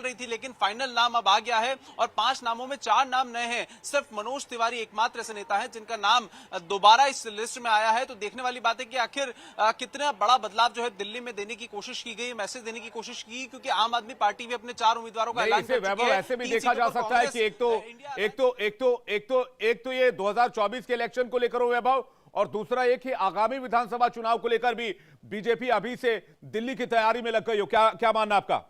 रही थी, लेकिन फाइनल नाम अब आ गया है और 5 नामों में 4 नाम नए हैं। सिर्फ मनोज तिवारी एकमात्र ऐसे नेता है जिनका नाम दोबारा इस लिस्ट में आया है। तो देखने वाली बात है कि आखिर कितना बड़ा बदलाव जो है दिल्ली में देने की कोशिश की गई, मैसेज देने की कोशिश की, क्योंकि आम आदमी पार्टी भी अपने 4 उम्मीदवारों का ऐलान कर चुकी है। ऐसे भी देखा जा सकता है कि एक तो ये 2024 के इलेक्शन को लेकर वैभव, और दूसरा एक ही आगामी विधानसभा चुनाव को लेकर भी बीजेपी अभी से दिल्ली की तैयारी में लग गई हो। क्या मानना आपका?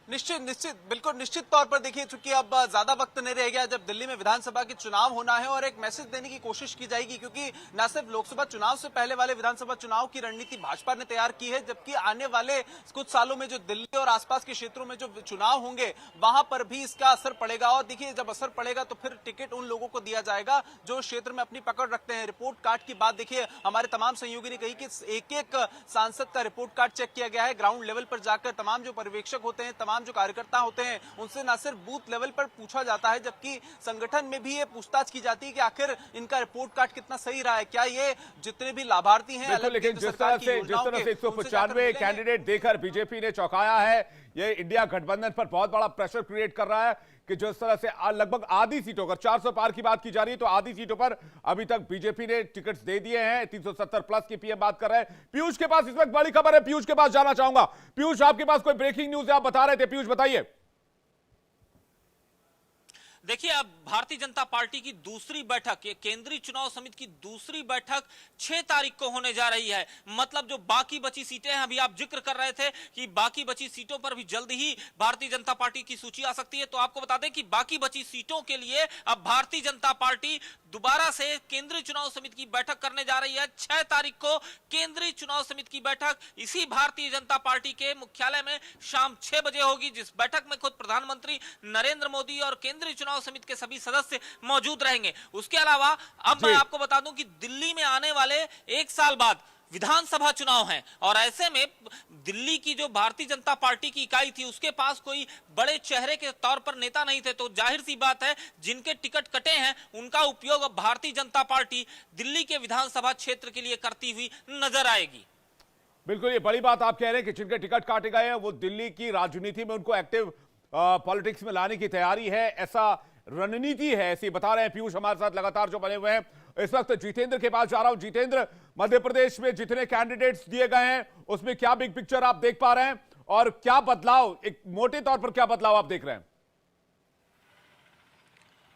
निश्चित बिल्कुल निश्चित तौर पर देखिए, चूंकि अब ज्यादा वक्त नहीं रह गया जब दिल्ली में विधानसभा के चुनाव होना है और एक मैसेज देने की कोशिश की जाएगी, क्योंकि न सिर्फ लोकसभा चुनाव से पहले वाले विधानसभा चुनाव की रणनीति भाजपा ने तैयार की है, जबकि आने वाले कुछ सालों में जो दिल्ली और आसपास के क्षेत्रों में जो चुनाव होंगे वहां पर भी इसका असर पड़ेगा। और देखिए, जब असर पड़ेगा तो फिर टिकट उन लोगों को दिया जाएगा जो क्षेत्र में अपनी पकड़ रखते हैं। रिपोर्ट कार्ड की बात देखिए, हमारे तमाम सहयोगी ने कही कि एक एक सांसद का रिपोर्ट कार्ड चेक किया गया है। ग्राउंड लेवल पर जाकर तमाम जो पर्यवेक्षक होते हैं, तमाम जो कार्यकर्ता होते हैं, उनसे न सिर्फ बूथ लेवल पर पूछा जाता है, जबकि संगठन में भी ये पूछताछ की जाती है कि आखिर इनका रिपोर्ट कार्ड कितना सही रहा है, क्या ये जितने भी लाभार्थी हैं। लेकिन जिस तरह से 195 कैंडिडेट देकर बीजेपी ने चौंकाया है, ये इंडिया गठबंधन पर बहुत बड़ा प्रेशर क्रिएट कर रहा है कि जिस तरह से लगभग आधी सीटों पर, 400 पार की बात की जा रही है, तो आधी सीटों पर अभी तक बीजेपी ने टिकट्स दे दिए हैं। 370 प्लस की पीएम बात कर रहे हैं। पीयूष के पास इस वक्त बड़ी खबर है, पीयूष के पास जाना चाहूंगा। पीयूष, आपके पास कोई ब्रेकिंग न्यूज है, आप बता रहे थे, पीयूष बताइए। देखिए, अब भारतीय जनता पार्टी की दूसरी बैठक, केंद्रीय चुनाव समिति की दूसरी बैठक 6 तारीख को होने जा रही है। मतलब जो बाकी बची सीटें हैं, अभी आप जिक्र कर रहे थे कि बाकी बची सीटों पर भी जल्द ही भारतीय जनता पार्टी की सूची आ सकती है। तो आपको बता दें कि बाकी बची सीटों के लिए अब भारतीय जनता पार्टी दोबारा से केंद्रीय चुनाव समिति की बैठक करने जा रही है। 6 तारीख को केंद्रीय चुनाव समिति की बैठक इसी भारतीय जनता पार्टी के मुख्यालय में शाम 6 बजे होगी, जिस बैठक में खुद प्रधानमंत्री नरेंद्र मोदी और केंद्रीय चुनाव समिति के सभी सदस्य मौजूद रहेंगे। उसके अलावा अब मैं आपको बता दूं कि दिल्ली में आने वाले 1 साल बाद विधानसभा चुनाव हैं, और ऐसे में दिल्ली की जो भारतीय जनता पार्टी की इकाई थी उसके पास कोई बड़े चेहरे के तौर पर नेता नहीं थे। तो जाहिर सी बात है, जिनके टिकट कटे हैं उनका उपयोग अब भारतीय जनता पार्टी दिल्ली के विधानसभा क्षेत्र के लिए करती हुई नजर आएगी। बिल्कुल, ये बड़ी बात आप कह रहे हैं कि जिनके टिकट काटे गए हैं वो दिल्ली की राजनीति में उनको एक्टिव पॉलिटिक्स में लाने की तैयारी है, ऐसा रणनीति है, ऐसे बता रहे हैं पीयूष हमारे साथ लगातार जो बने हुए हैं। इस वक्त जितेंद्र के पास जा रहा हूं। जितेंद्र, मध्य प्रदेश में जितने कैंडिडेट्स दिए गए हैं उसमें क्या बिग पिक्चर आप देख पा रहे हैं, और क्या बदलाव, एक मोटे तौर पर क्या बदलाव आप देख रहे हैं?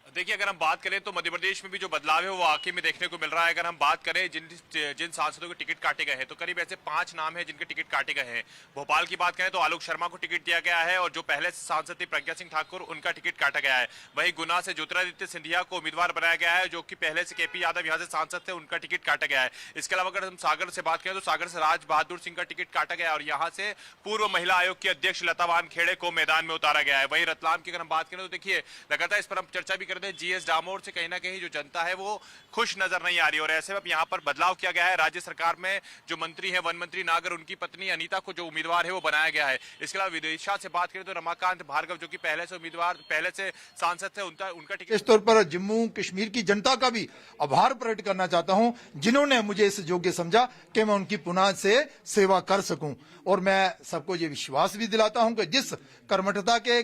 देखिए, अगर हम बात करें तो मध्य प्रदेश में भी जो बदलाव है वो वाकई में देखने को मिल रहा है। अगर हम बात करें जिन सांसदों के टिकट काटे गए हैं, तो करीब ऐसे 5 नाम हैं जिनके टिकट काटे गए हैं। भोपाल की बात करें तो आलोक शर्मा को टिकट दिया गया है, और जो पहले सांसद थे प्रज्ञा सिंह ठाकुर, उनका टिकट काटा गया है। वहीं गुना से ज्योतिरादित्य सिंधिया को उम्मीदवार बनाया गया है, जो कि पहले से केपी यादव यहाँ से सांसद थे, उनका टिकट काटा गया है। इसके अलावा अगर हम सागर से बात करें तो सागर से राज बहादुर सिंह का टिकट काटा गया है, और यहाँ से पूर्व महिला आयोग की अध्यक्ष लता वानखेड़े को मैदान में उतारा गया है। वहीं रतलाम की अगर हम बात करें तो देखिए, लगातार इस पर हम चर्चा भी करते हैं, जीएस डामोर से कहीं ना कहीं जो जनता है वो खुश नजर नहीं आ रही, और ऐसे में अब यहाँ पर बदलाव किया गया है। राज्य सरकार में जो मंत्री है, वन मंत्री नागर, उनकी पत्नी अनीता को जो उम्मीदवार है वो बनाया गया है। इसके अलावा विदिशा से बात करें तो रमाकांत भार्गव, जो कि पहले से सांसद थे, उनका टिकट। इस तौर पर जम्मू कश्मीर की जनता का भी आभार प्रकट करना चाहता हूं, जिन्होंने मुझे इस योग्य समझा कि मैं उनकी पुनः से सेवा कर सकूं। और मैं सबको ये विश्वास भी दिलाता हूं कि जिस कर्मठता के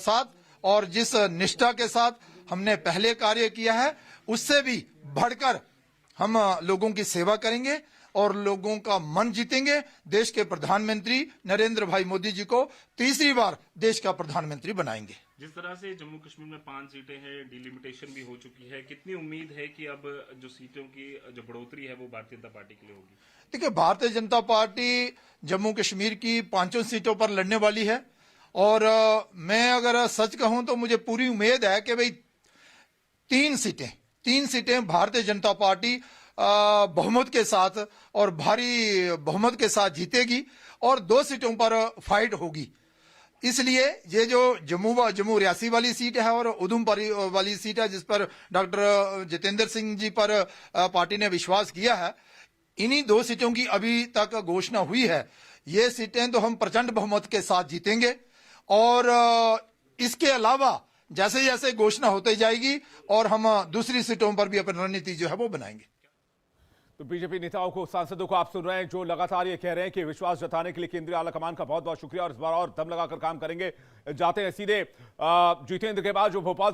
साथ और जिस निष्ठा के साथ हमने पहले कार्य किया है, उससे भी बढ़कर हम लोगों की सेवा करेंगे और लोगों का मन जीतेंगे। देश के प्रधानमंत्री नरेंद्र भाई मोदी जी को तीसरी बार देश का प्रधानमंत्री बनाएंगे। जिस तरह से जम्मू कश्मीर में 5 सीटें हैं, डिलिमिटेशन भी हो चुकी है, कितनी उम्मीद है कि अब जो सीटों की जो बढ़ोतरी है वो भारतीय जनता पार्टी के लिए होगी? देखिए, भारतीय जनता पार्टी जम्मू कश्मीर की 5 सीटों पर लड़ने वाली है, और मैं अगर सच कहूं तो मुझे पूरी उम्मीद है कि भाई 3 सीटें भारतीय जनता पार्टी बहुमत के साथ और भारी बहुमत के साथ जीतेगी, और 2 सीटों पर फाइट होगी। इसलिए ये जो जम्मू रियासी वाली सीट है और उधमपुर वाली सीट है, जिस पर डॉक्टर जितेंद्र सिंह जी पर पार्टी ने विश्वास किया है, इन्हीं 2 सीटों की अभी तक घोषणा हुई है। ये सीटें तो हम प्रचंड बहुमत के साथ जीतेंगे, और इसके अलावा जैसे जैसे घोषणा होती जाएगी और हम दूसरी सीटों पर भी अपनी रणनीति जो है वो बनाएंगे। तो बीजेपी नेताओं को, सांसदों को आप सुन रहे हैं जो लगातार ये कह रहे हैं कि विश्वास जताने के लिए केंद्रीय आलाकमान का बहुत बहुत शुक्रिया और इस बार और दम लगाकर काम करेंगे। जाते हैं सीधे जितेंद्र के बाद जो भोपाल